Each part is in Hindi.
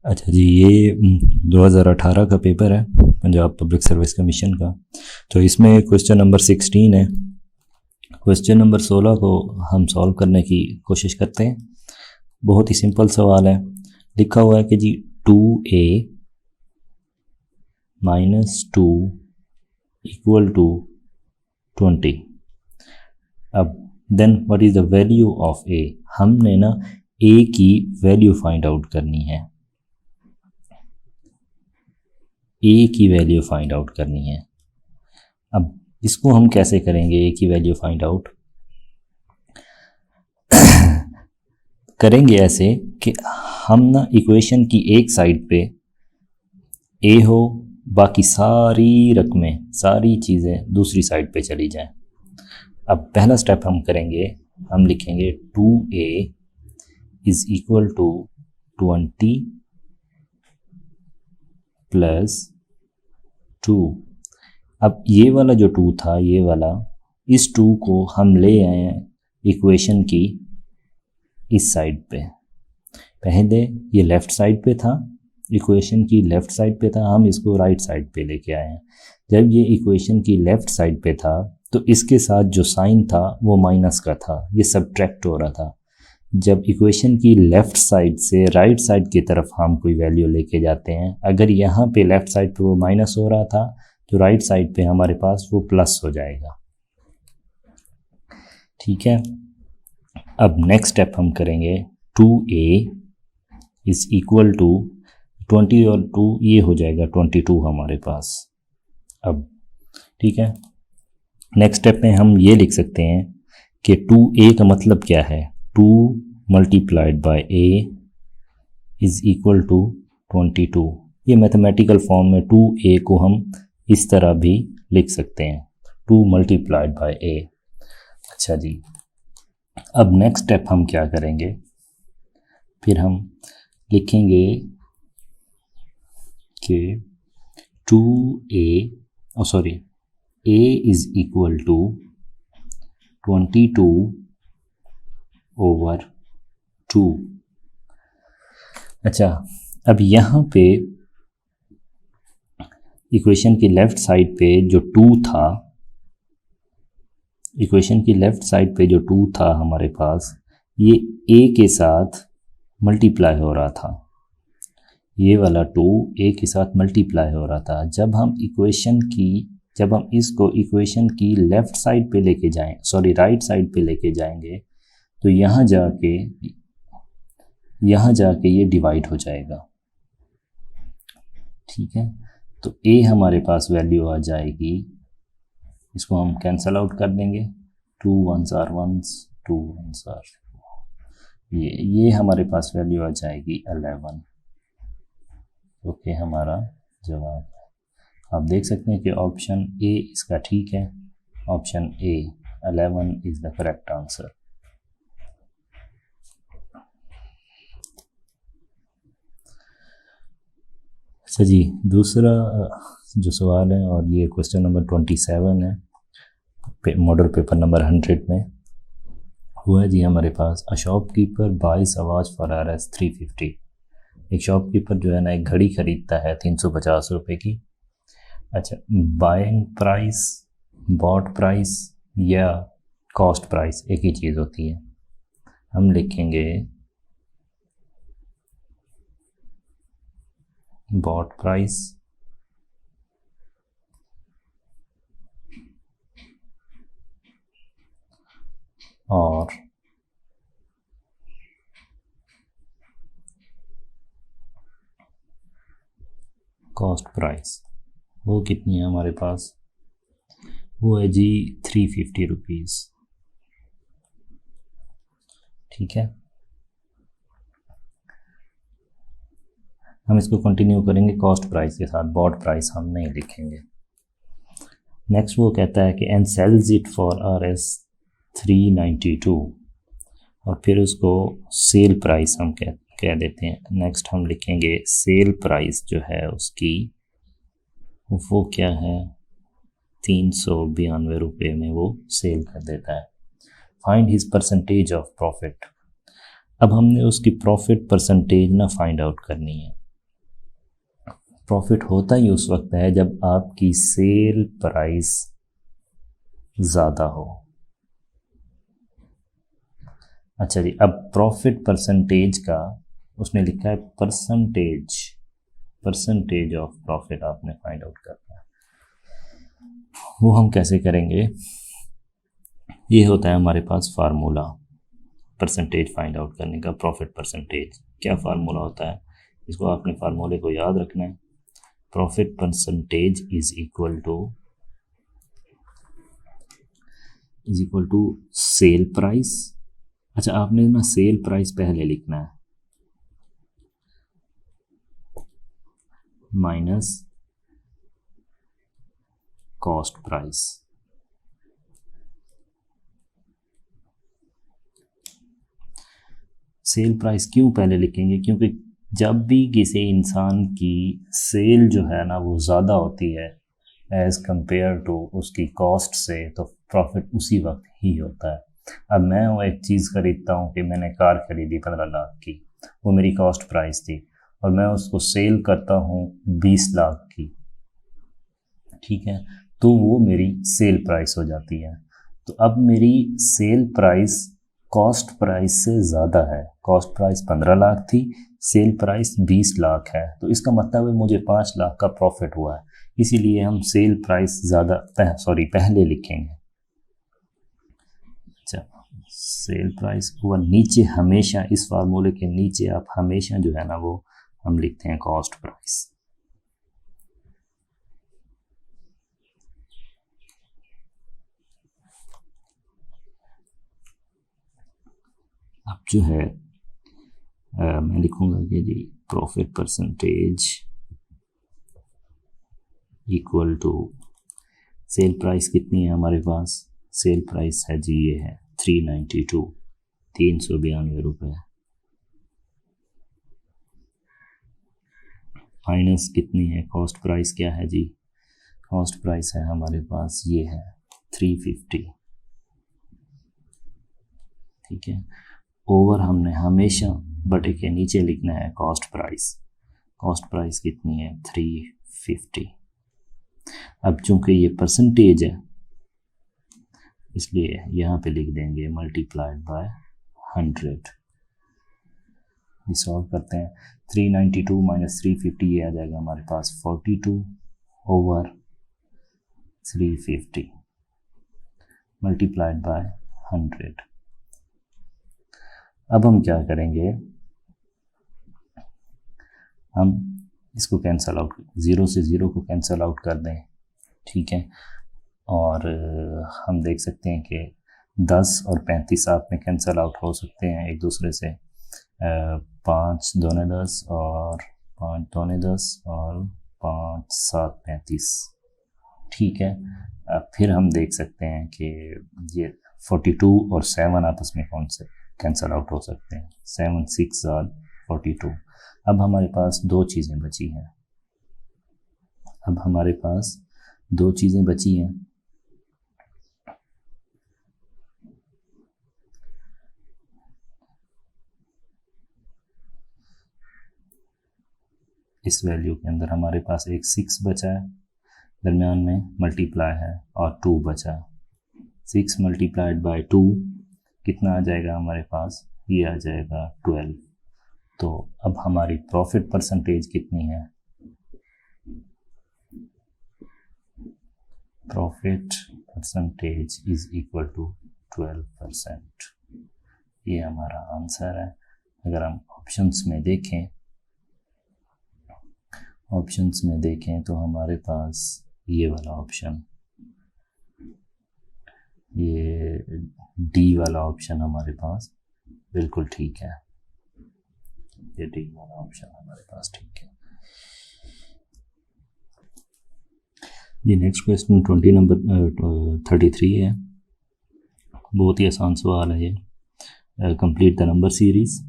अच्छा जी, ये 2018 का पेपर है पंजाब पब्लिक सर्विस कमीशन का। तो इसमें क्वेश्चन नंबर 16 है। क्वेश्चन नंबर 16 को हम सॉल्व करने की कोशिश करते हैं। बहुत ही सिंपल सवाल है। लिखा हुआ है कि जी 2a माइनस 2 इक्वल टू 20। अब then what is the value of a। हमने ना a की वैल्यू फाइंड आउट करनी है। a की वैल्यू फाइंड आउट करनी है। अब इसको हम कैसे करेंगे a की वैल्यू फाइंड आउट? करेंगे ऐसे कि हम ना इक्वेशन की एक साइड पे a हो, बाकी सारी रकमें, सारी चीज़ें दूसरी साइड पे चली जाएं। अब पहला स्टेप हम करेंगे, हम लिखेंगे 2a is equal to 20 plus 2। अब ये वाला जो 2 था, ये वाला, इस 2 को हम ले आए हैं इक्वेशन की इस साइड पे। पहले ये लेफ़्ट साइड पे था, इक्वेशन की लेफ़्ट साइड पे था, हम इसको राइट साइड पे लेके आए हैं। जब ये इक्वेशन की लेफ़्ट साइड पे था तो इसके साथ जो साइन था वो माइनस का था, ये सब्ट्रैक्ट हो रहा था। जब इक्वेशन की लेफ़्ट साइड से राइट साइड की तरफ हम कोई वैल्यू लेके जाते हैं, अगर यहाँ पे लेफ़्ट साइड पे वो माइनस हो रहा था तो राइट साइड पे हमारे पास वो प्लस हो जाएगा। ठीक है। अब नेक्स्ट स्टेप हम करेंगे 2a इज इक्वल टू 20 और 2 ये हो जाएगा 22 हमारे पास। अब ठीक है, नेक्स्ट स्टेप में हम ये लिख सकते हैं कि 2a का मतलब क्या है, 2 multiplied by a is equal to 22। ये मैथमेटिकल फॉर्म में 2a को हम इस तरह भी लिख सकते हैं, 2 मल्टीप्लाइड बाय a। अच्छा जी, अब नेक्स्ट स्टेप हम क्या करेंगे, फिर हम लिखेंगे कि a is equal to 22 over 2। अच्छा, अब यहाँ पे इक्वेशन की लेफ़्ट साइड पे जो 2 था, इक्वेशन की लेफ़्ट साइड पे जो 2 था हमारे पास, ये a के साथ मल्टीप्लाई हो रहा था। ये वाला 2 a के साथ मल्टीप्लाई हो रहा था। जब हम इसको इक्वेशन की लेफ़्ट साइड पे लेके जाएं, सॉरी राइट साइड पे लेके जाएंगे, तो यहाँ जाके ये डिवाइड हो जाएगा। ठीक है, तो a हमारे पास वैल्यू आ जाएगी, इसको हम कैंसल आउट कर देंगे, 2 1s are 1s, 2 1s are 2। ये हमारे पास वैल्यू आ जाएगी 11, ओके, हमारा जवाब है। आप देख सकते हैं कि ऑप्शन ए इसका ठीक है, option A 11 is the correct answer. अच्छा जी, दूसरा जो सवाल है, और ये क्वेश्चन नंबर 27 है मॉडल पेपर नंबर 100 में। हुआ जी हमारे पास, a shopkeeper buys a watch for RS 350। एक शॉपकीपर जो है ना एक घड़ी खरीदता है 350 रुपये की। अच्छा, बाइंग प्राइस, बॉट प्राइस या कॉस्ट प्राइस एक ही चीज़ होती है। हम लिखेंगे बॉट प्राइस और कॉस्ट प्राइस। वो कितनी है हमारे पास, वो है जी 350 रुपीज़। ठीक है, हम इसको कंटिन्यू करेंगे कॉस्ट प्राइस के साथ, बॉट प्राइस हम नहीं लिखेंगे। नेक्स्ट वो कहता है कि and sells it for RS 392, और फिर उसको सेल प्राइस हम कह देते हैं। नेक्स्ट हम लिखेंगे सेल प्राइस जो है उसकी, वो क्या है, 392 रुपये में वो सेल कर देता है। Find his percentage of profit. अब हमने उसकी प्रॉफिट परसेंटेज ना फाइंड आउट करनी है। प्रॉफिट होता ही उस वक्त है जब आपकी सेल प्राइस ज़्यादा हो। अच्छा जी, अब प्रॉफिट परसेंटेज का उसने लिखा है परसेंटेज ऑफ प्रॉफिट आपने फाइंड आउट करना है। वो हम कैसे करेंगे? ये होता है हमारे पास फार्मूला परसेंटेज फाइंड आउट करने का, प्रॉफिट परसेंटेज। क्या फार्मूला होता है? इसको आपने फार्मूले को याद रखना है। Profit percentage is equal to cell price. अच्छा, आपने ना सेल प्राइस पहले लिखना है minus cost price. Sell price क्यों पहले लिखेंगे? क्योंकि जब भी किसी इंसान की सेल जो है ना वो ज़्यादा होती है एज़ कंपेयर टू उसकी कॉस्ट से, तो प्रॉफिट उसी वक्त ही होता है। अब मैं वो एक चीज़ खरीदता हूँ कि मैंने कार खरीदी 15 लाख की, वो मेरी कॉस्ट प्राइस थी, और मैं उसको सेल करता हूँ 20 लाख की, ठीक है, तो वो मेरी सेल प्राइस हो जाती है। तो अब मेरी सेल प्राइस कॉस्ट प्राइस से ज़्यादा है। कॉस्ट प्राइस 15 लाख थी, सेल प्राइस 20 लाख है, तो इसका मतलब है मुझे 5 लाख का प्रॉफिट हुआ है। इसीलिए हम सेल प्राइस पहले लिखेंगे। अच्छा, सेल प्राइस वो नीचे हमेशा, इस फार्मूले के नीचे आप हमेशा जो है ना वो हम लिखते हैं कॉस्ट प्राइस। अब जो है मैं लिखूंगा कि जी profit percentage equal to cell price कितनी है हमारे पास? सेल प्राइस है जी, ये है 392, 392 रुपये, माइनस कितनी है कॉस्ट प्राइस? क्या है जी? कॉस्ट प्राइस है हमारे पास, ये है 350, ठीक है। ओवर हमने हमेशा बटे के नीचे लिखना है कॉस्ट प्राइस। कॉस्ट प्राइस कितनी है? 350। अब चूंकि ये परसेंटेज है इसलिए यहाँ पे लिख देंगे मल्टीप्लाइड बाय 100। ये सॉल्व करते हैं। 392 माइनस 350 ये आ जाएगा हमारे पास 42 ओवर 350 मल्टीप्लाइड बाय 100। अब हम क्या करेंगे? हम इसको कैंसल आउट, 0 से 0 को कैंसल आउट कर दें, ठीक है। और हम देख सकते हैं कि 10 और 35 आप में कैंसल आउट हो सकते हैं एक दूसरे से। 5 दूने 10 और 5 दूने 10 और 5 7 35, ठीक है। फिर हम देख सकते हैं कि ये 42 और 7 आपस में कौन से कैंसल आउट हो सकते हैं। 7 6 और 42। अब हमारे पास दो चीज़ें बची हैं। इस वैल्यू के अंदर हमारे पास एक 6 बचा है, दरमियान में मल्टीप्लाई है, और 2 बचा। 6 मल्टीप्लाइड बाय 2 कितना आ जाएगा हमारे पास? ये आ जाएगा 12। तो अब हमारी प्रॉफिट परसेंटेज कितनी है? Profit percentage is equal to 12%। ये हमारा आंसर है। अगर हम ऑप्शंस में देखें तो हमारे पास ये वाला ऑप्शन, ये डी वाला ऑप्शन हमारे पास बिल्कुल ठीक है। ये डी वाला ऑप्शन हमारे पास ठीक है। ये नेक्स्ट क्वेश्चन 20 नंबर 33 है। बहुत ही आसान सवाल है ये। Complete the number series.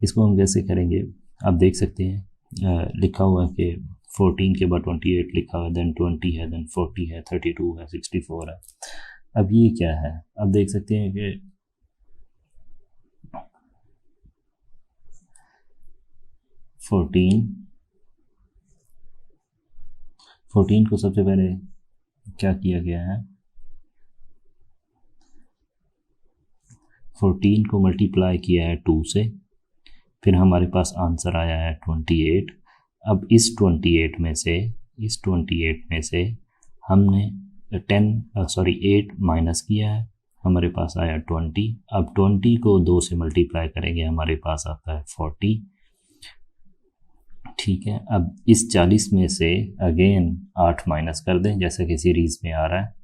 इसको हम कैसे करेंगे? आप देख सकते हैं लिखा हुआ है कि 14 के बाद 28 लिखा हुआ है, देन 20 है, देन 40 है, 32 है, 64 है। अब ये क्या है? अब देख सकते हैं कि 14 14 को सबसे पहले क्या किया गया है, 14 को मल्टीप्लाई किया है 2 से, फिर हमारे पास आंसर आया है 28। अब इस 28 में से हमने 8 माइनस किया है, हमारे पास आया 20। अब 20 को 2 से मल्टीप्लाई करेंगे, हमारे पास आता है 40। ठीक है, अब इस 40 में से अगेन 8 माइनस कर दें जैसा कि सीरीज़ में आ रहा है,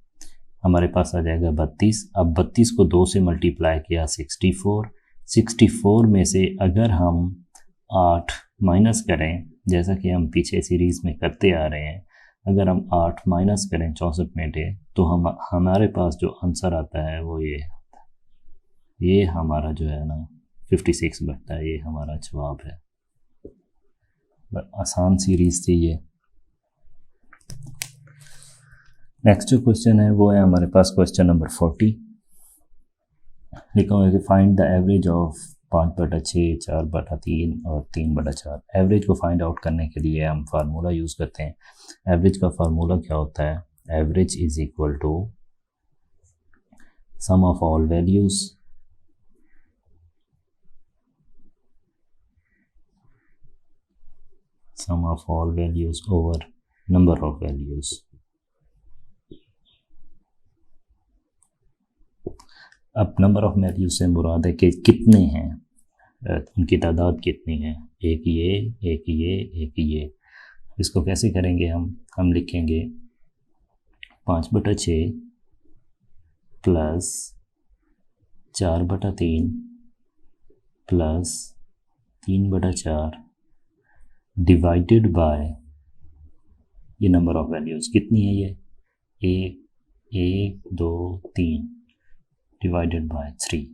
हमारे पास आ जाएगा 32। अब 32 को 2 से मल्टीप्लाई किया 64। 64 में से अगर हम 8 माइनस करें जैसा कि हम पीछे सीरीज़ में करते आ रहे हैं, अगर हम 8 माइनस करें 64 में से तो हमारे पास जो आंसर आता है वो ये हमारा जो है ना 56 बनता है। ये हमारा जवाब है। आसान सीरीज़ थी ये। नेक्स्ट जो क्वेश्चन है वो है हमारे पास क्वेश्चन नंबर 40। लिखा हुआ है कि फाइंड द एवरेज ऑफ 5/6, 4/3 और 3/4। एवरेज को फाइंड आउट करने के लिए हम फार्मूला यूज़ करते हैं। एवरेज का फार्मूला क्या होता है, average is equal to sum of all values over number of values. अब नंबर ऑफ वैल्यूज से मुराद है कि कितने हैं, उनकी तादाद कितनी है, एक ये। इसको कैसे करेंगे हम लिखेंगे 5/6 प्लस 4/3 प्लस 3/4 डिवाइडेड बाय ये नंबर ऑफ वैल्यूज कितनी है, ये 1 2 3 डिवाइडेड बाय 3।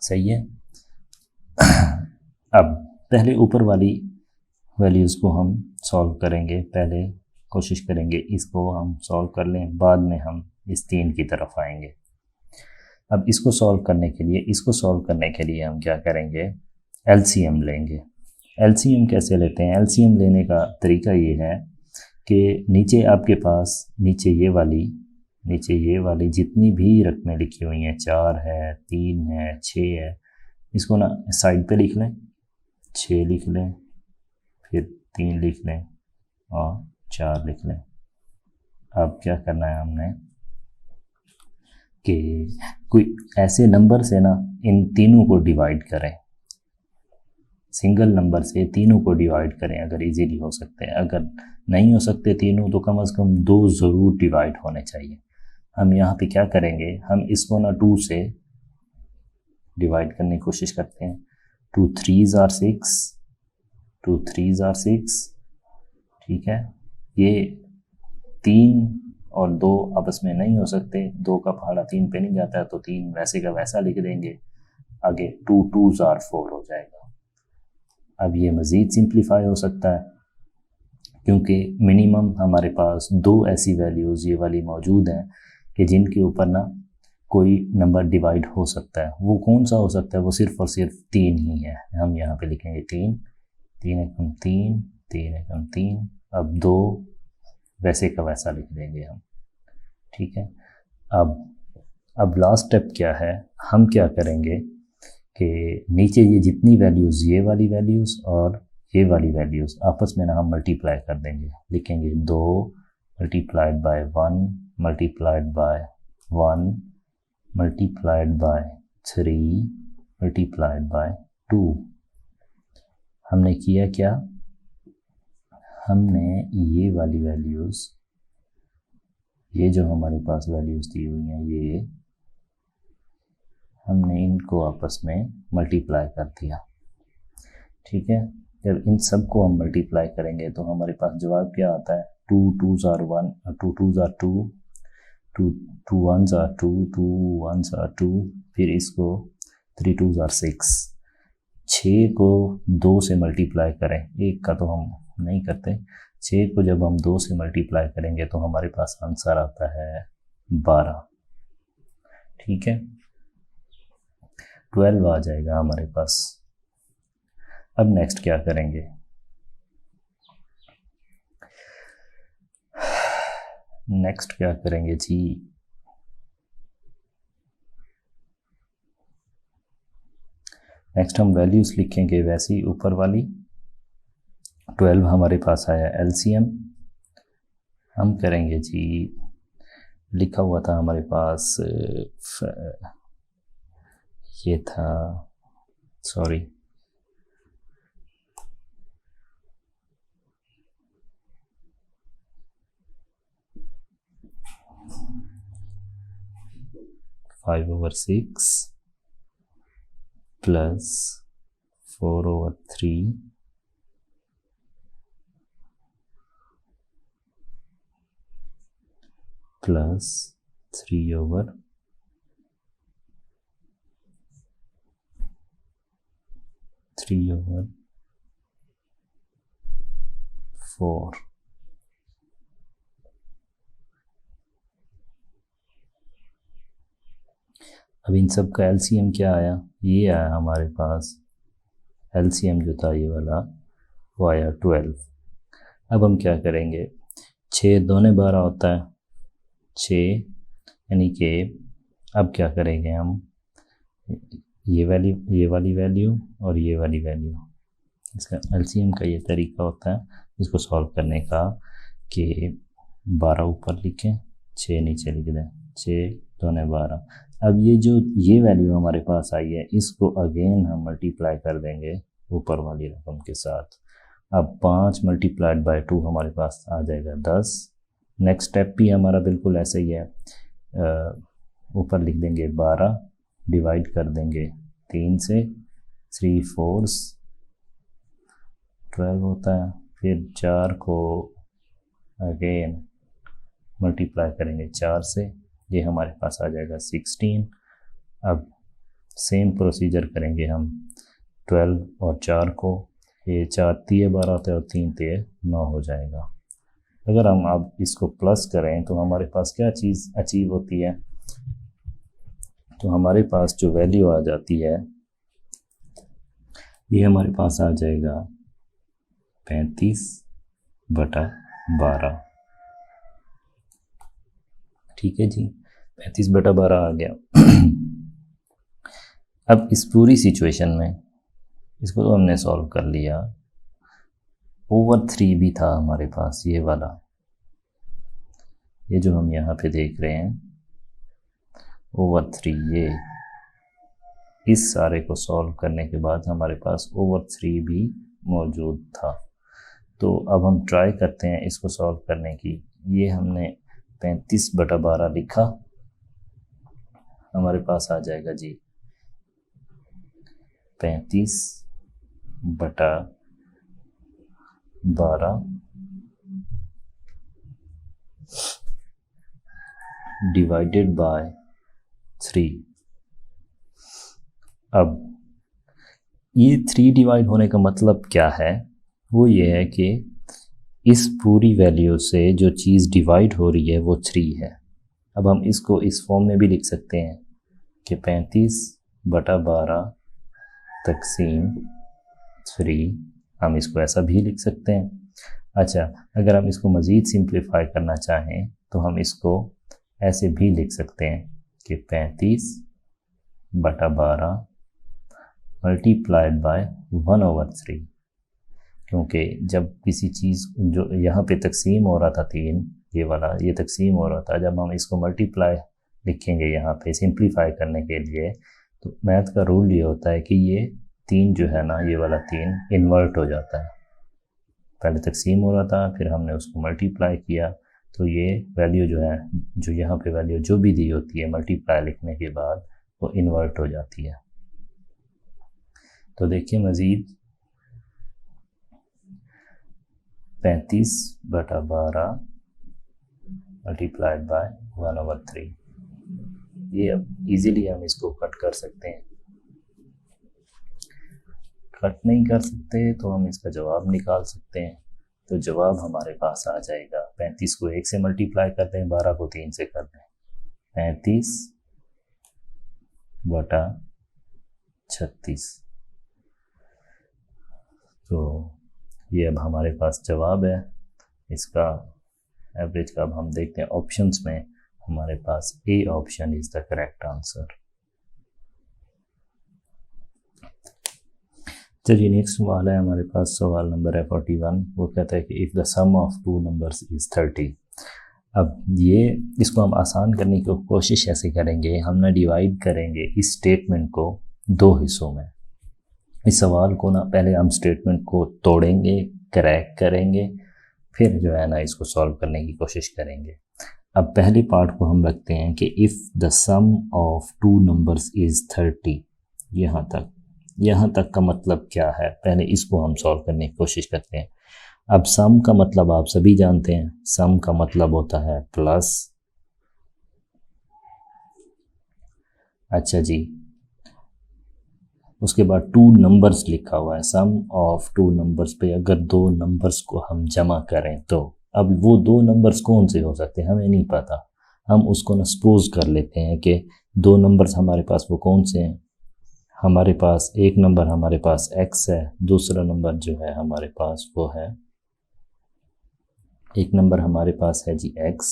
सही है। अब पहले ऊपर वाली वैल्यूज़ को हम सॉल्व करेंगे, पहले कोशिश करेंगे इसको हम सॉल्व कर लें, बाद में हम इस 3 की तरफ आएंगे। अब इसको सॉल्व करने के लिए हम क्या करेंगे, एलसीएम लेंगे। एलसीएम कैसे लेते हैं, एलसीएम लेने का तरीका ये है कि नीचे आपके पास नीचे ये वाली जितनी भी रकमें लिखी हुई हैं, 4 है, 3 है, 6 है, इसको ना साइड पे लिख लें, 6 लिख लें, फिर 3 लिख लें और 4 लिख लें। अब क्या करना है हमने कि कोई ऐसे नंबर से ना इन तीनों को डिवाइड करें, सिंगल नंबर से तीनों को डिवाइड करें अगर इजीली हो सकते हैं। अगर नहीं हो सकते तीनों तो कम से कम 2 ज़रूर डिवाइड होने चाहिए। हम यहाँ पे क्या करेंगे, हम इसको ना 2 से डिवाइड करने की कोशिश करते हैं। 2 3s are 6, 2 3s are 6। ठीक है, ये 3 और 2 आपस में नहीं हो सकते, 2 का पहाड़ा 3 पे नहीं जाता है, तो 3 वैसे का वैसा लिख देंगे। आगे 2 2s are 4 हो जाएगा। अब ये मज़ीद सिंप्लीफाई हो सकता है क्योंकि मिनिमम हमारे पास 2 ऐसी वैल्यूज़ ये वाली मौजूद हैं कि जिनके ऊपर ना कोई नंबर डिवाइड हो सकता है। वो कौन सा हो सकता है, वो सिर्फ और सिर्फ 3 ही है। हम यहाँ पे लिखेंगे 3 3 एकम 3 3 एकम 3। अब 2 वैसे का वैसा लिख देंगे हम। ठीक है, अब लास्ट स्टेप क्या है, हम क्या करेंगे कि नीचे ये जितनी वैल्यूज़, ये वाली वैल्यूज़ और ये वाली वैल्यूज़ आपस में ना हम मल्टीप्लाई कर देंगे। लिखेंगे 2 multiplied bye 1 multiplied by 1 multiplied by 3 multiplied by 2। हमने किया क्या, हमने ये वाली वैल्यूज़, ये जो हमारे पास वैल्यूज़ दी हुई हैं, ये हमने इनको आपस में मल्टीप्लाई कर दिया। ठीक है, जब इन सब को हम मल्टीप्लाई करेंगे तो हमारे पास जवाब क्या आता है, 2 2s are 1, 2 2s are 2, 2 1s are 2, 2 1s are 2, फिर इसको 3 2s are 6। 6 को 2 से मल्टीप्लाई करें, एक का तो हम नहीं करते, 6 को जब हम 2 से मल्टीप्लाई करेंगे तो हमारे पास आंसर आता है 12। ठीक है, 12 आ जाएगा हमारे पास। अब नेक्स्ट क्या करेंगे, नेक्स्ट क्या करेंगे जी, नेक्स्ट हम वैल्यूज़ लिखेंगे वैसी ऊपर वाली। 12 हमारे पास आया एलसीएम, हम करेंगे जी, लिखा हुआ था हमारे पास ये था, sorry, five over six plus 4/3 plus 3/4 अब इन सब का एलसीएम क्या आया, ये आया हमारे पास, एलसीएम जो था ये वाला वो आया 12। अब हम क्या करेंगे, 6 दूने 12 होता है, 6 यानी कि अब क्या करेंगे हम, ये वाली वैल्यू और ये वाली वैल्यू, इसका एलसीएम का ये तरीका होता है इसको सॉल्व करने का कि 12 ऊपर लिखें 6 नीचे लिख दें, 6 दूने 12। अब ये जो ये वैल्यू हमारे पास आई है इसको अगेन हम मल्टीप्लाई कर देंगे ऊपर वाली रकम के साथ। अब 5 मल्टीप्लाइड बाय 2 हमारे पास आ जाएगा 10। नेक्स्ट स्टेप भी हमारा बिल्कुल ऐसे ही है, ऊपर लिख देंगे 12, डिवाइड कर देंगे 3 से, 3 4 12 होता है, फिर 4 को अगेन मल्टीप्लाई करेंगे 4 से, ये हमारे पास आ जाएगा 16। अब सेम प्रोसीजर करेंगे हम 12 और 4 को, ये 4 तिये 12 होते हैं और 3 तिये 9 हो जाएगा। अगर हम अब इसको प्लस करें तो हमारे पास क्या चीज़ अचीव होती है, तो हमारे पास जो वैल्यू आ जाती है ये हमारे पास आ जाएगा 35/12। ठीक है जी, 35/12 आ गया। अब इस पूरी सिचुएशन में इसको तो हमने सॉल्व कर लिया, ओवर 3 भी था हमारे पास, ये वाला, ये जो हम यहाँ पे देख रहे हैं ओवर 3, ये इस सारे को सॉल्व करने के बाद हमारे पास ओवर 3 भी मौजूद था। तो अब हम ट्राई करते हैं इसको सॉल्व करने की। ये हमने 35/12 लिखा, हमारे पास आ जाएगा जी 35/12 डिवाइडेड बाय 3। अब ये 3 डिवाइड होने का मतलब क्या है, वो ये है कि इस पूरी वैल्यू से जो चीज़ डिवाइड हो रही है वो 3 है। अब हम इसको इस फॉर्म में भी लिख सकते हैं कि 35/12 तकसीम 3, हम इसको ऐसा भी लिख सकते हैं। अच्छा, अगर हम इसको मज़ीद सिंप्लीफाई करना चाहें तो हम इसको ऐसे भी लिख सकते हैं कि 35/12 मल्टीप्लाइड बाय 1/3, क्योंकि जब किसी चीज़ जो यहाँ पे तकसीम हो रहा था 3, ये वाला ये तकसीम हो रहा था, जब हम इसको मल्टीप्लाई लिखेंगे यहाँ पे सिंप्लीफाई करने के लिए, तो मैथ का रूल ये होता है कि ये 3 जो है ना, ये वाला 3 इन्वर्ट हो जाता है। पहले तकसीम हो रहा था, फिर हमने उसको मल्टीप्लाई किया, तो ये वैल्यू जो है, जो यहाँ पे वैल्यू जो भी दी होती है मल्टीप्लाई लिखने के बाद, वो इन्वर्ट हो जाती है। तो देखिए मज़ीद 35/12 मल्टीप्लाइड बाय 1/3, ये अब इजीली हम इसको कट कर सकते हैं। कट नहीं कर सकते तो हम इसका जवाब निकाल सकते हैं। तो जवाब हमारे पास आ जाएगा, 35 को 1 से मल्टीप्लाई कर दें, 12 को 3 से कर दें, 35/36। तो ये अब हमारे पास जवाब है इसका, एवरेज का। अब हम देखते हैं ऑप्शंस में, हमारे पास A option is the correct answer. चलिए नेक्स्ट सवाल है हमारे पास, सवाल नंबर है 41। वो कहता है कि if the sum of two numbers is 30। अब ये इसको हम आसान करने की कोशिश ऐसे करेंगे, हम ना डिवाइड करेंगे इस स्टेटमेंट को दो हिस्सों में। इस सवाल को ना पहले हम स्टेटमेंट को तोड़ेंगे, क्रैक करेंगे, फिर जो है ना इसको सॉल्व करने की कोशिश करेंगे। अब पहले पार्ट को हम रखते हैं कि if the sum of two numbers is 30। यहाँ तक का मतलब क्या है, पहले इसको हम सॉल्व करने की कोशिश करते हैं। अब सम का मतलब आप सभी जानते हैं, सम का मतलब होता है प्लस। अच्छा जी, उसके बाद टू नंबर्स लिखा हुआ है, सम ऑफ टू नंबर्स पे अगर दो नंबर्स को हम जमा करें तो, अब वो दो नंबर्स कौन से हो सकते हैं हमें नहीं पता, हम उसको ना सपोज कर लेते हैं कि दो नंबर्स हमारे पास वो कौन से हैं। हमारे पास एक नंबर हमारे पास x है, दूसरा नंबर जो है हमारे पास वो है, एक नंबर हमारे पास है जी x,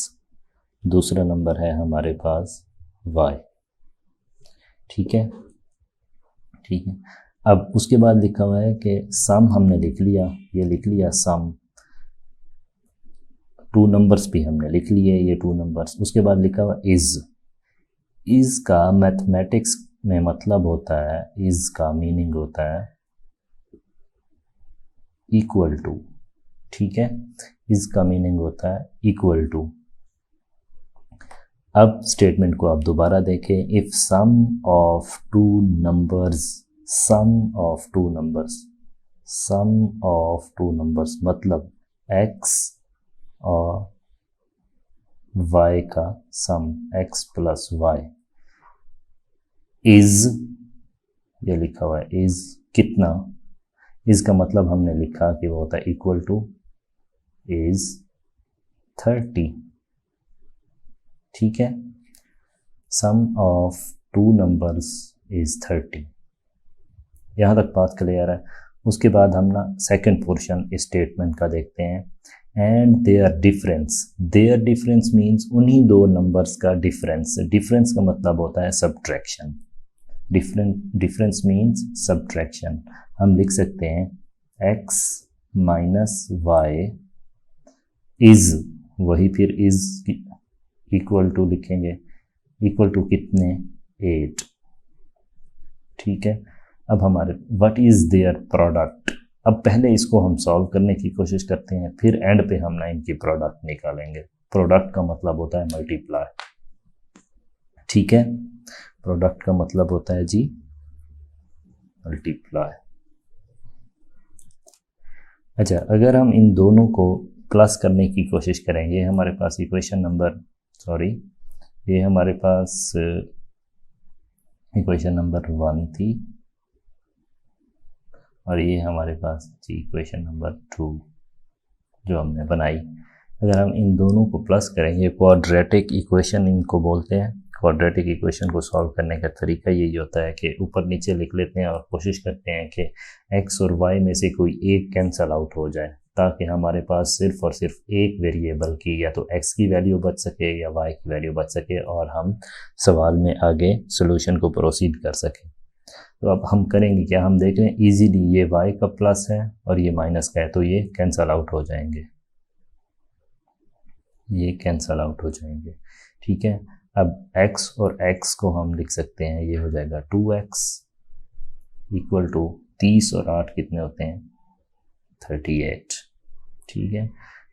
दूसरा नंबर है हमारे पास y। ठीक है, ठीक है। अब उसके बाद लिखा हुआ है कि सम हमने लिख लिया, ये लिख लिया सम, टू नंबर्स भी हमने लिख लिए, ये टू नंबर्स। उसके बाद लिखा हुआ इज का मैथमेटिक्स में मतलब होता है, इज का मीनिंग होता है इक्वल टू। ठीक है, इज का मीनिंग होता है इक्वल टू। अब स्टेटमेंट को आप दोबारा देखें, if sum of two numbers, sum of two numbers, sum of two numbers मतलब x और y का sum, x plus y is, ये लिखा हुआ है इज कितना, इज का मतलब हमने लिखा कि वो होता है इक्वल टू इज 30। ठीक है, सम ऑफ टू नंबर्स इज 30। यहाँ तक बात क्लियर है। उसके बाद हम ना सेकंड पोर्शन स्टेटमेंट का देखते हैं, and their difference, their difference means उन्हीं दो नंबर्स का डिफरेंस, डिफरेंस का मतलब होता है सब्ट्रैक्शन, डिफरेंस मीन्स सब्ट्रैक्शन। हम लिख सकते हैं x माइनस वाई इज, वही फिर इज इक्वल टू लिखेंगे, इक्वल टू कितने 8। ठीक है, अब हमारे व्हाट इज देयर प्रोडक्ट, अब पहले इसको हम सॉल्व करने की कोशिश करते हैं, फिर एंड पे हम ना इनकी प्रोडक्ट निकालेंगे। प्रोडक्ट का मतलब होता है मल्टीप्लाई। ठीक है, प्रोडक्ट का मतलब होता है जी मल्टीप्लाई। अच्छा, अगर हम इन दोनों को प्लस करने की कोशिश करेंगे, हमारे पास इक्वेशन नंबर, सॉरी ये हमारे पास इक्वेशन नंबर 1 थी, और ये हमारे पास थी इक्वेशन नंबर 2 जो हमने बनाई। अगर हम इन दोनों को प्लस करेंगे, क्वाड्रेटिक इक्वेशन इनको बोलते हैं। क्वाड्रेटिक इक्वेशन को सॉल्व करने का तरीका यही होता है कि ऊपर नीचे लिख लेते हैं और कोशिश करते हैं कि x और y में से कोई एक कैंसल आउट हो जाए, ताकि हमारे पास सिर्फ और सिर्फ एक वेरिएबल की या तो x की वैल्यू बच सके या y की वैल्यू बच सके, और हम सवाल में आगे सोल्यूशन को प्रोसीड कर सकें। तो अब हम करेंगे क्या, हम देख रहे हैं इजीली ये y का प्लस है और ये माइनस का है, तो ये कैंसल आउट हो जाएंगे, ये कैंसल आउट हो जाएंगे। ठीक है, अब x और x को हम लिख सकते हैं, ये हो जाएगा 2x इक्वल टू 30 और 8 कितने होते हैं 38। ठीक है,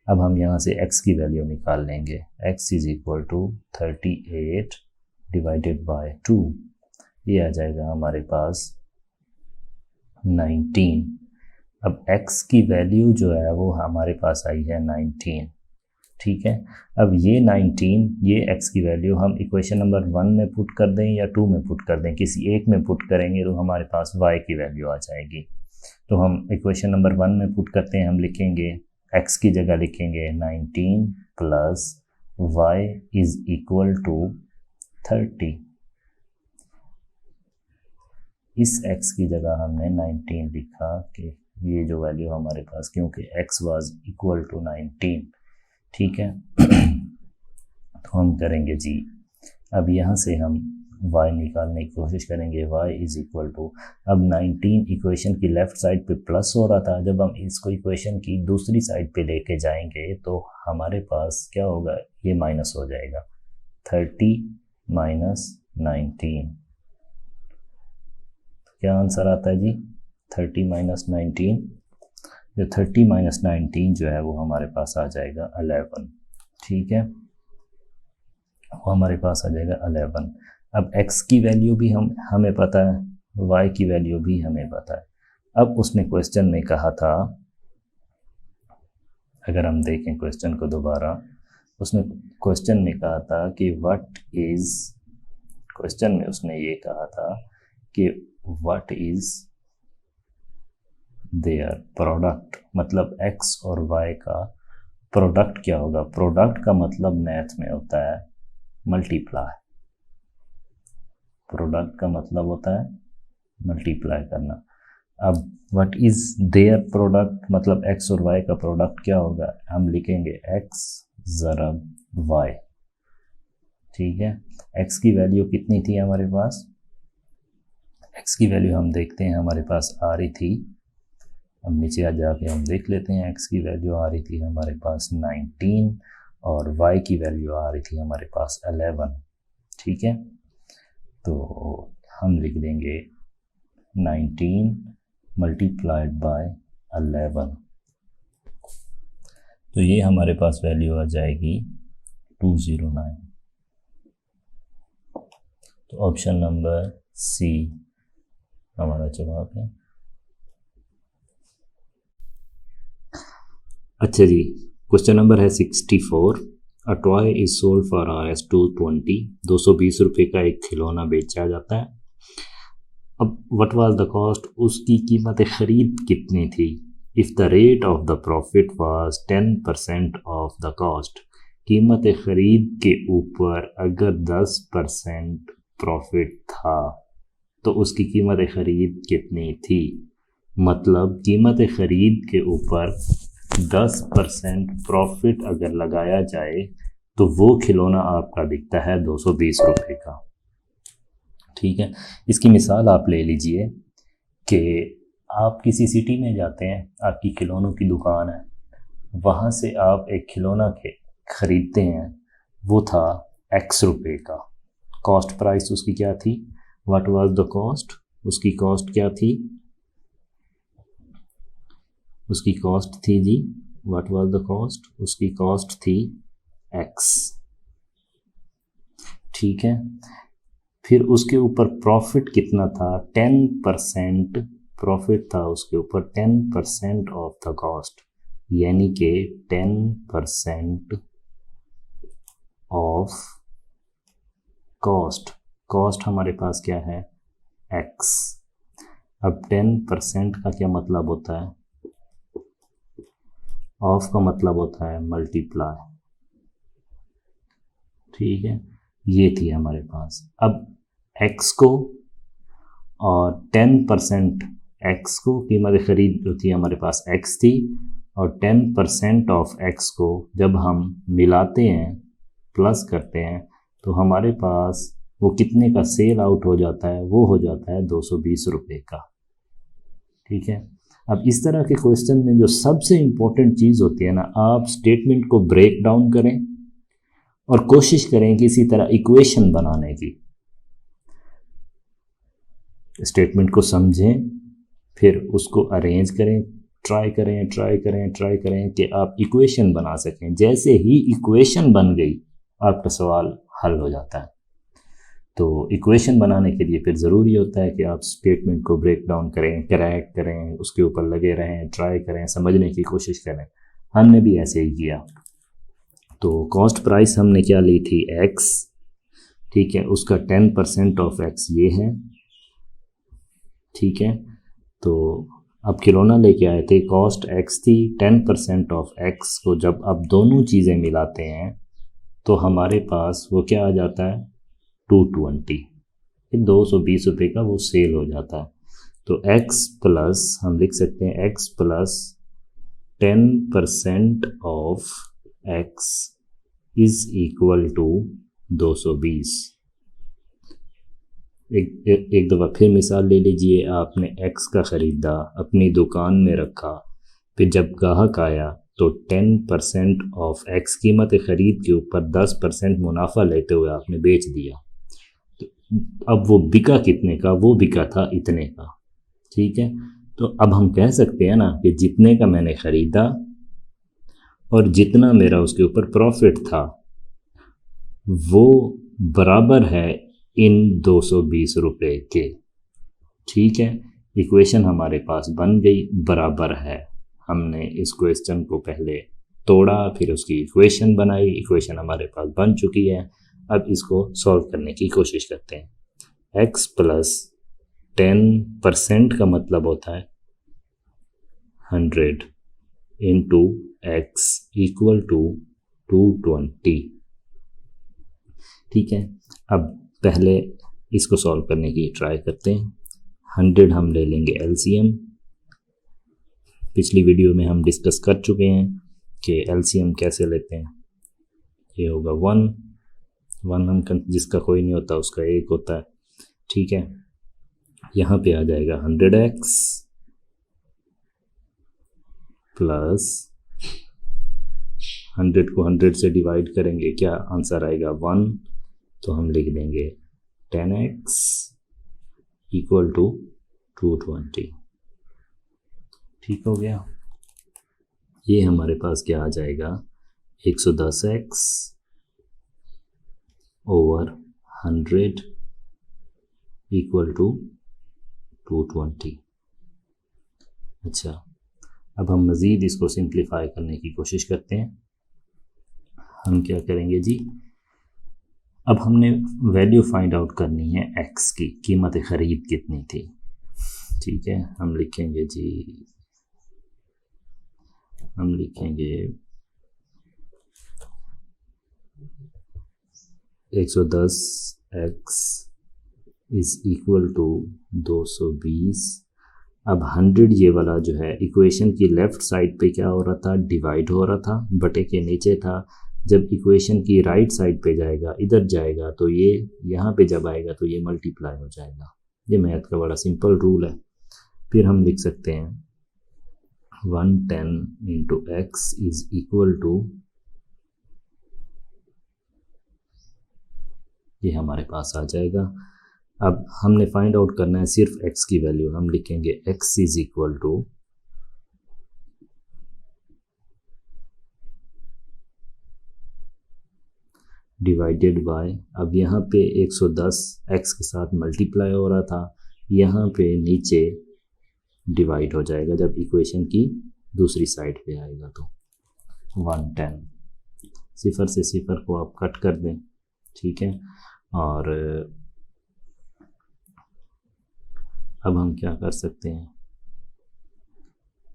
अब हम यहाँ से x की वैल्यू निकाल लेंगे, x is equal to 38 divided by 2, ये आ जाएगा हमारे पास 19। अब x की वैल्यू जो है वो हमारे पास आई है 19। ठीक है, अब ये 19, ये x की वैल्यू हम इक्वेशन नंबर 1 में पुट कर दें या 2 में पुट कर दें, किसी एक में पुट करेंगे तो हमारे पास y की वैल्यू आ जाएगी। तो हम इक्वेशन नंबर 1 में पुट करते हैं, हम लिखेंगे x की जगह लिखेंगे 19 plus y is equal to 30। इस x की जगह हमने 19 लिखा कि ये जो वैल्यू हमारे पास, क्योंकि x वाज इक्वल टू 19। ठीक है। तो हम करेंगे जी, अब यहाँ से हम y निकालने की कोशिश करेंगे। y इज इक्वल टू, अब 19 इक्वेशन की लेफ्ट साइड पे प्लस हो रहा था, जब हम इसको इक्वेशन की दूसरी साइड पे लेके जाएंगे तो हमारे पास क्या होगा, ये माइनस हो जाएगा। 30 माइनस 19, तो क्या आंसर आता है जी, 30 माइनस 19। जो 30 माइनस 19 जो है वो हमारे पास आ जाएगा 11। ठीक है, वो हमारे पास आ जाएगा 11। अब x की वैल्यू भी हमें पता है, y की वैल्यू भी हमें पता है। अब उसने क्वेश्चन में कहा था, अगर हम देखें क्वेश्चन को दोबारा, उसने क्वेश्चन में कहा था कि क्वेश्चन में उसने ये कहा था कि व्हाट इज देयर प्रोडक्ट, मतलब x और y का प्रोडक्ट क्या होगा। प्रोडक्ट का मतलब मैथ में होता है मल्टीप्लाई, प्रोडक्ट का मतलब होता है मल्टीप्लाई करना। अब व्हाट इज देयर प्रोडक्ट, मतलब x और y का प्रोडक्ट क्या होगा, हम लिखेंगे x ज़रब y। ठीक है, x की वैल्यू कितनी थी हमारे पास, x की वैल्यू हम देखते हैं हमारे पास आ रही थी, अब नीचे आ जाके हम देख लेते हैं। x की वैल्यू आ रही थी हमारे पास 19 और y की वैल्यू आ रही थी हमारे पास 11। ठीक है, तो हम लिख देंगे 19 मल्टीप्लाइड बाय 11, तो ये हमारे पास वैल्यू आ जाएगी 209। तो ऑप्शन नंबर सी हमारा जवाब है। अच्छा जी, क्वेश्चन नंबर है 64। A toy is sold for Rs 220, 220 रुपये का एक खिलौना बेचा जाता है। अब व्हाट वाज द कॉस्ट, उसकी कीमत खरीद कितनी थी। If the rate of the profit was 10% of the cost, कीमत खरीद के ऊपर अगर 10% प्रॉफिट था तो उसकी कीमत खरीद कितनी थी। मतलब कीमत खरीद के ऊपर 10% प्रॉफिट अगर लगाया जाए तो वो खिलौना आपका बिकता है 220 रुपये का। ठीक है, इसकी मिसाल आप ले लीजिए कि आप किसी सिटी में जाते हैं, आपकी खिलौनों की दुकान है, वहाँ से आप एक खिलौना खरीदते हैं, वो था x रुपये का। कॉस्ट प्राइस उसकी क्या थी, व्हाट वाज द कॉस्ट, उसकी कॉस्ट क्या थी, उसकी कॉस्ट थी जी, व्हाट वाज द कॉस्ट, उसकी कॉस्ट थी x। ठीक है, फिर उसके ऊपर प्रॉफिट कितना था, 10% प्रॉफिट था उसके ऊपर, 10% ऑफ द कॉस्ट, यानी कि 10% ऑफ कॉस्ट। कॉस्ट हमारे पास क्या है, x। अब 10% का क्या मतलब होता है, ऑफ का मतलब होता है मल्टीप्लाई। ठीक है, ये थी हमारे पास। अब x को और 10% x को, कीमत खरीद जो थी हमारे पास x थी, और 10% ऑफ x को जब हम मिलाते हैं, प्लस करते हैं, तो हमारे पास वो कितने का सेल आउट हो जाता है, वो हो जाता है 220 रुपये का। ठीक है, अब इस तरह के क्वेश्चन में जो सबसे इम्पोर्टेंट चीज़ होती है ना, आप स्टेटमेंट को ब्रेक डाउन करें और कोशिश करें किसी तरह इक्वेशन बनाने की। स्टेटमेंट को समझें, फिर उसको अरेंज करें, ट्राई करें कि आप इक्वेशन बना सकें। जैसे ही इक्वेशन बन गई आपका सवाल हल हो जाता है। तो इक्वेशन बनाने के लिए फिर ज़रूरी होता है कि आप स्टेटमेंट को ब्रेक डाउन करें, क्रैक करें, उसके ऊपर लगे रहें, ट्राई करें, समझने की कोशिश करें। हमने भी ऐसे ही किया। तो कॉस्ट प्राइस हमने क्या ली थी, x। ठीक है, उसका 10% ऑफ x ये है। ठीक है, तो अब खिलौना लेके आए थे, कॉस्ट x थी, 10% ऑफ x को जब आप दोनों चीज़ें मिलाते हैं तो हमारे पास वो क्या आ जाता है, 220। 220 रुपये का वो सेल हो जाता है। तो x प्लस, हम लिख सकते हैं x plus 10% of x is equal to 220। एक दफ़ा फिर मिसाल ले लीजिए, आपने x का ख़रीदा, अपनी दुकान में रखा, फिर जब ग्राहक आया तो 10% ऑफ x कीमत ख़रीद के ऊपर 10% मुनाफा लेते हुए आपने बेच दिया। तो अब वो बिका कितने का? वो बिका था इतने का। ठीक है, तो अब हम कह सकते हैं ना कि जितने का मैंने ख़रीदा और जितना मेरा उसके ऊपर प्रॉफिट था वो बराबर है इन 220 रुपये के। ठीक है, इक्वेशन हमारे पास बन गई, बराबर है। हमने इस क्वेश्चन को पहले तोड़ा, फिर उसकी इक्वेशन बनाई, इक्वेशन हमारे पास बन चुकी है। अब इसको सॉल्व करने की कोशिश करते हैं। x प्लस 10% का मतलब होता है 100 इंटू एक्स इक्वल टू 220। ठीक है, अब पहले इसको सॉल्व करने की ट्राई करते हैं। 100 हम ले लेंगे एलसीएम। पिछली वीडियो में हम डिस्कस कर चुके हैं कि एलसीएम कैसे लेते हैं। ये होगा 1 हम जिसका कोई नहीं होता उसका 1 होता है। ठीक है, यहाँ पे आ जाएगा 100x प्लस 100 को 100 से डिवाइड करेंगे, क्या आंसर आएगा 1, तो हम लिख देंगे 10x इक्वल टू 220। ठीक हो गया। ये हमारे पास क्या आ जाएगा, 110x ओवर 100 इक्वल टू 220। अच्छा, अब हम मज़ीद इसको सिंप्लीफाई करने की कोशिश करते हैं। हम क्या करेंगे जी, अब हमने वैल्यू फाइंड आउट करनी है x की, कीमत ख़रीद कितनी थी। ठीक है, हम लिखेंगे 110x इज़ इक्वल टू 220। अब 100 ये वाला जो है इक्वेशन की लेफ़्ट साइड पे क्या हो रहा था, डिवाइड हो रहा था, बटे के नीचे था। जब इक्वेशन की राइट साइड पे जाएगा, इधर जाएगा, तो ये यहाँ पे जब आएगा तो ये मल्टीप्लाई हो जाएगा। ये मैथ का बड़ा सिंपल रूल है। फिर हम लिख सकते हैं 110 into X is equal to, ये हमारे पास आ जाएगा। अब हमने फाइंड आउट करना है सिर्फ x की वैल्यू। हम लिखेंगे x is equal two divided by, अब यहाँ पे 110 x के साथ मल्टीप्लाई हो रहा था, यहाँ पे नीचे डिवाइड हो जाएगा जब इक्वेशन की दूसरी साइड पे आएगा। तो 110, सिफर से सिफर को आप कट कर दें। ठीक है, और अब हम क्या कर सकते हैं,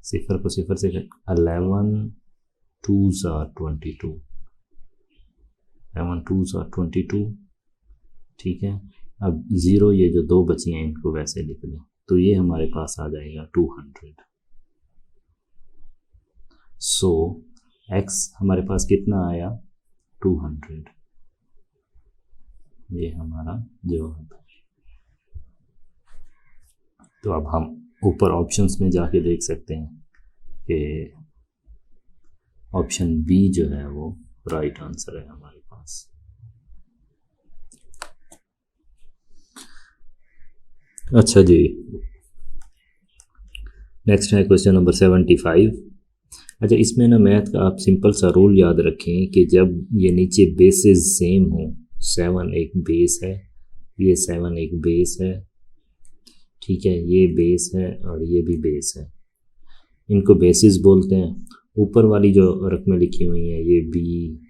सिफर को सिफर से 11 2s are 22, 11 2s are 22। ठीक है, अब 0 ये जो दो बची हैं इनको वैसे लिख लें, तो ये हमारे पास आ जाएगा 200। सो x हमारे पास कितना आया, 200। ये हमारा जवाब है। तो अब हम ऊपर ऑप्शंस में जाके देख सकते हैं कि ऑप्शन बी जो है वो राइट आंसर है हमारे पास। अच्छा जी, नेक्स्ट है क्वेश्चन नंबर 75। अच्छा, इसमें ना मैथ का आप सिंपल सा रूल याद रखें कि जब ये नीचे बेसेस सेम हो, 7 एक बेस है, ये 7 एक बेस है, ठीक है, ये बेस है और ये भी बेस है, इनको बेसिस बोलते हैं। ऊपर वाली जो रकमें लिखी हुई हैं, ये बी,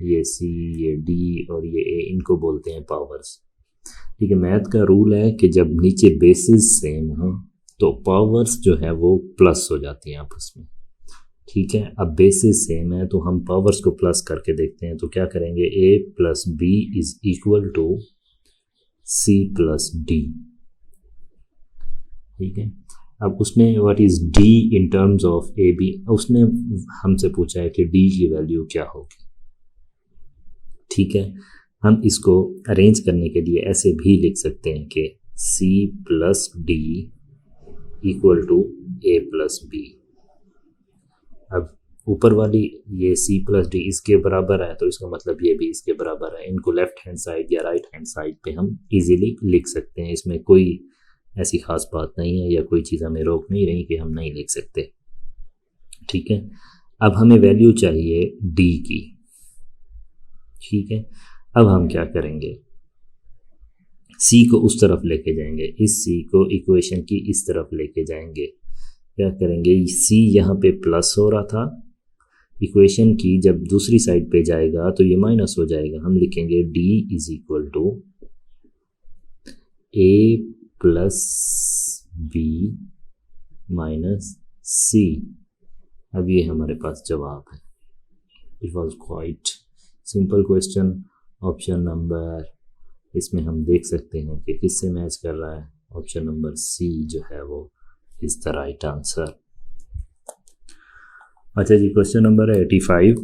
ये सी, ये डी और ये ए, इनको बोलते हैं पावर्स। ठीक है, मैथ का रूल है कि जब नीचे बेसिस सेम हो तो पावर्स जो है वो प्लस हो जाती हैं आपस में। ठीक है, अब बेसिस सेम है तो हम पावर्स को प्लस करके देखते हैं। तो क्या करेंगे, A plus B is equal to C plus D. ठीक है, अब उसने what is D in terms of A B, उसने हमसे पूछा है कि डी की वैल्यू क्या होगी। ठीक है, हम इसको अरेंज करने के लिए ऐसे भी लिख सकते हैं कि C plus D equal to A plus B. अब ऊपर वाली ये C प्लस डी इसके बराबर है, तो इसका मतलब ये भी इसके बराबर है। इनको लेफ्ट हैंड साइड या राइट हैंड साइड पे हम इजीली लिख सकते हैं, इसमें कोई ऐसी खास बात नहीं है या कोई चीज़ हमें रोक नहीं रही कि हम नहीं लिख सकते। ठीक है, अब हमें वैल्यू चाहिए D की। ठीक है, अब हम क्या करेंगे, C को उस तरफ लेके जाएंगे, इस C को इक्वेशन की इस तरफ लेके जाएंगे। क्या करेंगे, C यहाँ पे प्लस हो रहा था, इक्वेशन की जब दूसरी साइड पे जाएगा तो ये माइनस हो जाएगा। हम लिखेंगे D is equal to A plus B minus C। अब ये हमारे पास जवाब है। It was quite simple question. Option number, इसमें हम देख सकते हैं कि किससे मैच कर रहा है। ऑप्शन नंबर C जो है वो इज द राइट आंसर। अच्छा जी, क्वेश्चन नंबर 85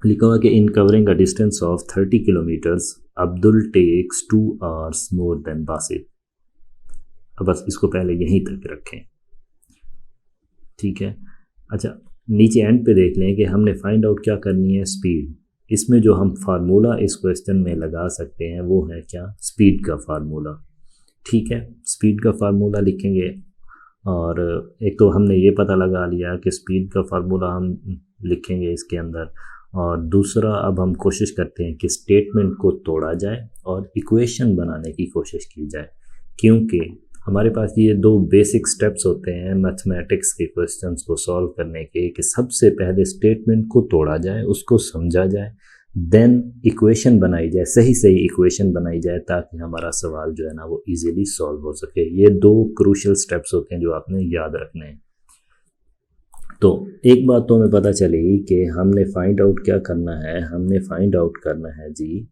लिखा हुआ कि in covering a distance of 30 kilometres Abdul takes 2 hours more than Basit. अब बस इसको पहले यहीं तक रखें। ठीक है, अच्छा नीचे एंड पे देख लें कि हमने फाइंड आउट क्या करनी है, स्पीड। इसमें जो हम फार्मूला इस क्वेश्चन में लगा सकते हैं वो है क्या, स्पीड का फार्मूला। ठीक है, स्पीड का फार्मूला लिखेंगे, और एक तो हमने ये पता लगा लिया कि स्पीड का फार्मूला हम लिखेंगे इसके अंदर, और दूसरा अब हम कोशिश करते हैं कि स्टेटमेंट को तोड़ा जाए और इक्वेशन बनाने की कोशिश की जाए, क्योंकि हमारे पास ये दो बेसिक स्टेप्स होते हैं मैथमेटिक्स के क्वेश्चंस को सॉल्व करने के, कि सबसे पहले स्टेटमेंट को तोड़ा जाए, उसको समझा जाए, देन इक्वेशन बनाई जाए, सही सही इक्वेशन बनाई जाए, ताकि हमारा सवाल जो है ना वो इजीली सॉल्व हो सके। ये दो क्रूशियल स्टेप्स होते हैं जो आपने याद रखने हैं। तो एक बात तो हमें पता चली कि हमने फाइंड आउट क्या करना है, हमने फाइंड आउट करना है जी,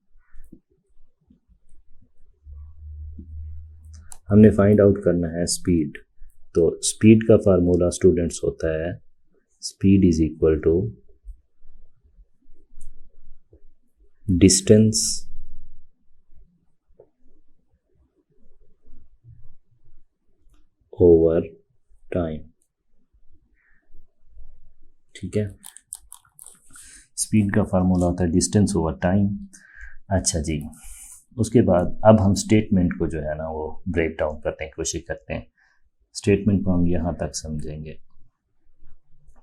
हमने फाइंड आउट करना है स्पीड। तो स्पीड का फार्मूला स्टूडेंट्स होता है speed is equal to distance over time. ठीक है, स्पीड का फार्मूला होता है डिस्टेंस ओवर टाइम। अच्छा जी, उसके बाद अब हम स्टेटमेंट को जो है ना वो ब्रेक डाउन करने की कोशिश करते हैं। स्टेटमेंट को हम यहाँ तक समझेंगे।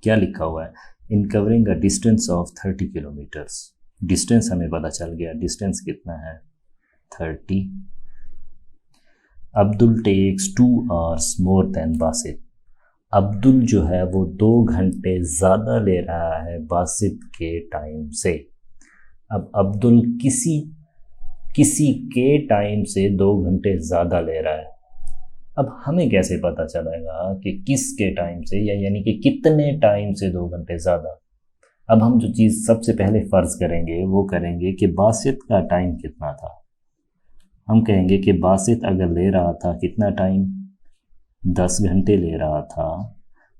क्या लिखा हुआ है, in covering a distance of 30 kilometres. Distance हमें पता चल गया, डिस्टेंस कितना है 30। Abdul takes 2 hours more than Basit. Abdul जो है वो 2 घंटे ज़्यादा ले रहा है बासित के टाइम से। अब अब्दुल किसी के टाइम से 2 घंटे ज़्यादा ले रहा है। अब हमें कैसे पता चलेगा कि किसके टाइम से, या यानी कि कितने टाइम से 2 घंटे ज़्यादा। अब हम जो चीज़ सबसे पहले फ़र्ज़ करेंगे वो करेंगे कि बासित का टाइम कितना था। हम कहेंगे कि बासित अगर ले रहा था कितना टाइम, 10 घंटे ले रहा था,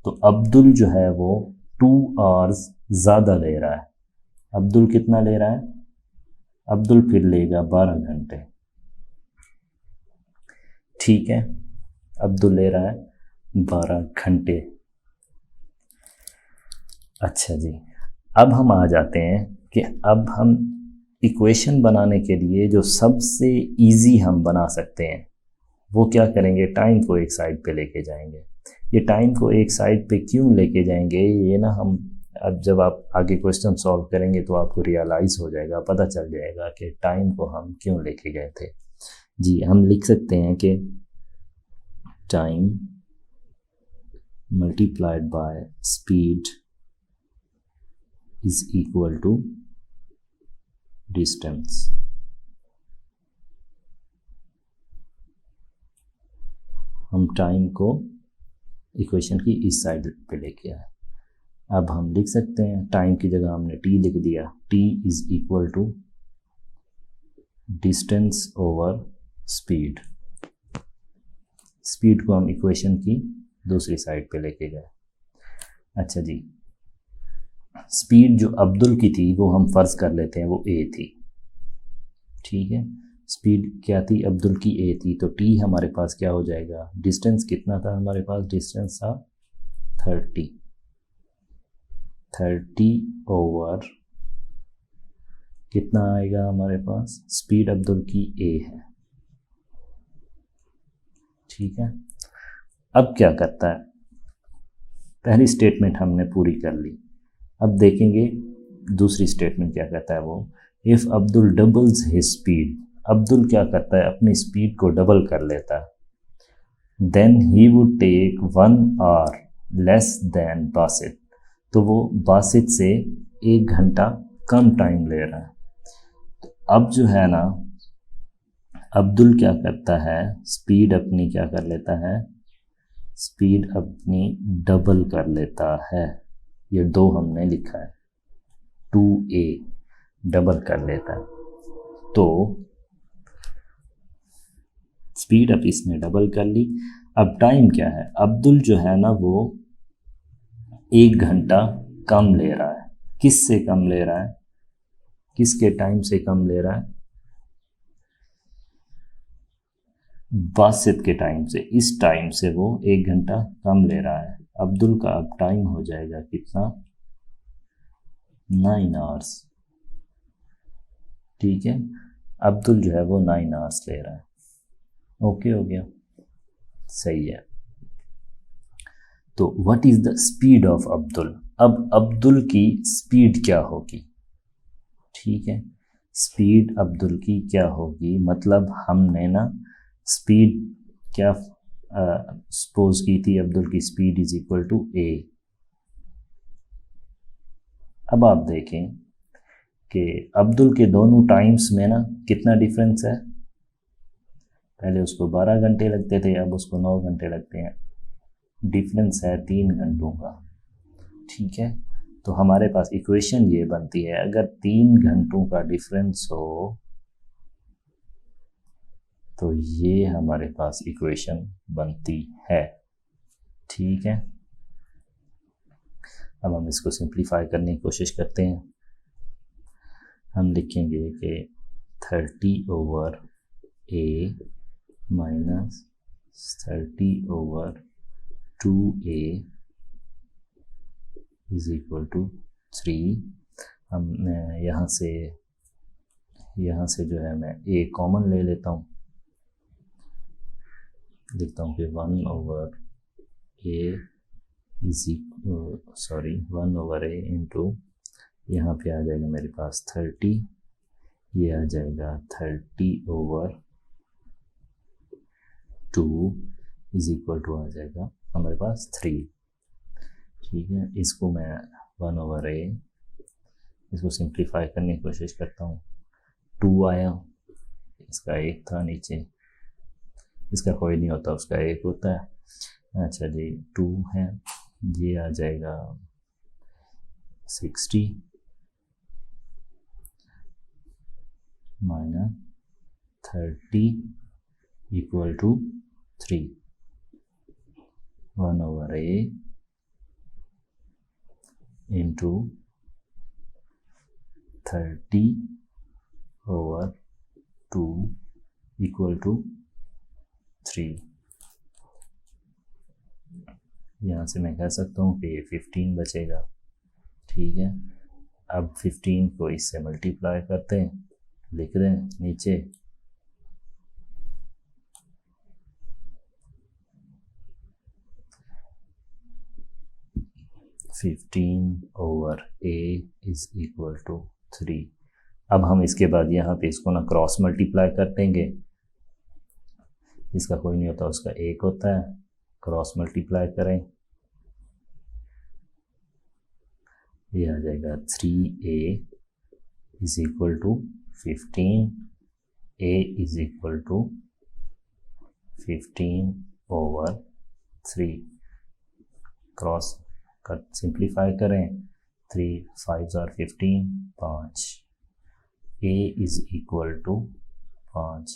तो अब्दुल जो है वो 2 आवर्स ज़्यादा ले रहा है। अब्दुल कितना ले रहा है, अब्दुल फिर लेगा 12 घंटे। ठीक है, अब्दुल ले रहा है 12 घंटे। अच्छा जी, अब हम आ जाते हैं कि अब हम इक्वेशन बनाने के लिए जो सबसे इजी हम बना सकते हैं वो क्या करेंगे, टाइम को एक साइड पे लेके जाएंगे। ये टाइम को एक साइड पे क्यों लेके जाएंगे, ये ना हम अब जब आप आगे क्वेश्चन सॉल्व करेंगे तो आपको रियलाइज़ हो जाएगा, पता चल जाएगा कि टाइम को हम क्यों लेके गए थे। जी, हम लिख सकते हैं कि time multiplied by speed is equal to distance. हम टाइम को इक्वेशन की इस साइड पे लेके आए। अब हम लिख सकते हैं टाइम की जगह हमने t लिख दिया, t is equal to distance over speed. Speed को हम इक्वेशन की दूसरी साइड पे लेके गए। अच्छा जी, स्पीड जो अब्दुल की थी वो हम फ़र्ज़ कर लेते हैं वो ए थी, ठीक है। स्पीड क्या थी, अब्दुल की ए थी, तो टी हमारे पास क्या हो जाएगा, डिस्टेंस कितना था हमारे पास, डिस्टेंस था 30 ओवर कितना आएगा हमारे पास, स्पीड अब्दुल की ए है, ठीक है। अब क्या करता है, पहली स्टेटमेंट हमने पूरी कर ली, अब देखेंगे दूसरी स्टेटमेंट क्या कहता है वो, if Abdul doubles his speed, Abdul क्या करता है अपनी स्पीड को डबल कर लेता है, then he would take 1 hour less than Basit, तो वो बासित से 1 घंटा कम टाइम ले रहा है। तो अब जो है ना, अब्दुल क्या करता है, स्पीड अपनी क्या कर लेता है, स्पीड अपनी डबल कर लेता है, ये 2 हमने लिखा है, 2a डबल कर लेता है, तो स्पीड अब इसने डबल कर ली। अब टाइम क्या है, अब्दुल जो है ना वो 1 घंटा कम ले रहा है, किससे कम ले रहा है, किसके टाइम से कम ले रहा है, बासित के टाइम से, इस टाइम से वो 1 घंटा कम ले रहा है। अब्दुल का अब टाइम हो जाएगा कितना, 9 आवर्स, ठीक है। अब्दुल जो है वो 9 आवर्स ले रहा है, ओके हो गया, सही है। तो what is the speed of Abdul, अब अब्दुल की स्पीड क्या होगी, ठीक है, स्पीड अब्दुल की क्या होगी, मतलब हमने ना स्पीड क्या सपोज की थी, अब्दुल की स्पीड इज इक्वल टू ए। अब आप देखें कि अब्दुल के दोनों टाइम्स में ना कितना डिफरेंस है, पहले उसको 12 घंटे लगते थे, अब उसको 9 घंटे लगते हैं, डिफरेंस है 3 घंटों का, ठीक है। तो हमारे पास इक्वेशन ये बनती है, अगर 3 घंटों का डिफरेंस हो तो ये हमारे पास इक्वेशन बनती है, ठीक है। अब हम इसको सिंप्लीफाई करने की कोशिश करते हैं, हम लिखेंगे कि 30 over A minus 30 over 2a is equal to 3। हम यहाँ से जो है मैं a कॉमन ले लेता हूँ, लिखता हूँ कि 1 over a is 1 over a into, यहाँ पे आ जाएगा मेरे पास 30, ये आ जाएगा 30 ओवर 2 इज इक्वल टू आ जाएगा हमारे पास 3, ठीक है। इसको मैं 1 ओवर a, इसको सिंप्लीफाई करने की कोशिश करता हूँ, 2 आया, इसका 1 था नीचे, इसका कोई नहीं होता, उसका 1 होता है, अच्छा जी 2 है, ये आ जाएगा 60 minus 30 equal to 3, 1 over a into 30 over 2 equal to 3, यहाँ से मैं कह सकता हूँ कि 15 बचेगा, ठीक है। अब 15 को इससे मल्टीप्लाई करते हैं, लिख रहे हैं नीचे, over a is equal to 3। अब हम इसके बाद यहाँ पे इसको ना क्रॉस मल्टीप्लाई कर देंगे, इसका कोई नहीं होता, उसका 1 होता है, क्रॉस मल्टीप्लाई करें, ये आ जाएगा 3a is equal to 15, a is equal to 15 over 3, cross कर सिंप्लीफाई करें, 3 5 are 15, 5, a is equal to 5।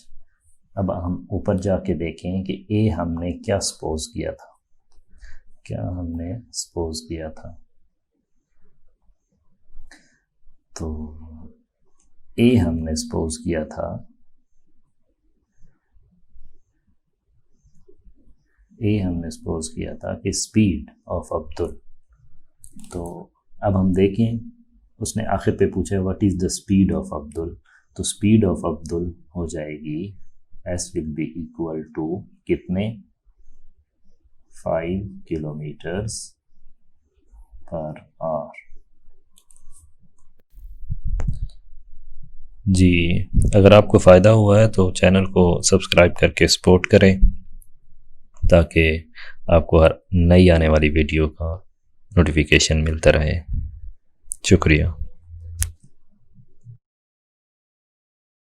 अब हम ऊपर जाके देखें कि a हमने क्या सपोज किया था, क्या हमने सपोज किया था, तो ए हमने सपोज किया था, कि स्पीड ऑफ अब्दुल। तो अब हम देखें, उसने आखिर पे पूछा what is the speed of Abdul. तो स्पीड ऑफ अब्दुल हो जाएगी S will be equal to कितने, 5 किलोमीटर्स पर आवर। जी, अगर आपको फ़ायदा हुआ है तो चैनल को सब्सक्राइब करके सपोर्ट करें ताकि आपको हर नई आने वाली वीडियो का नोटिफिकेशन मिलता रहे। शुक्रिया।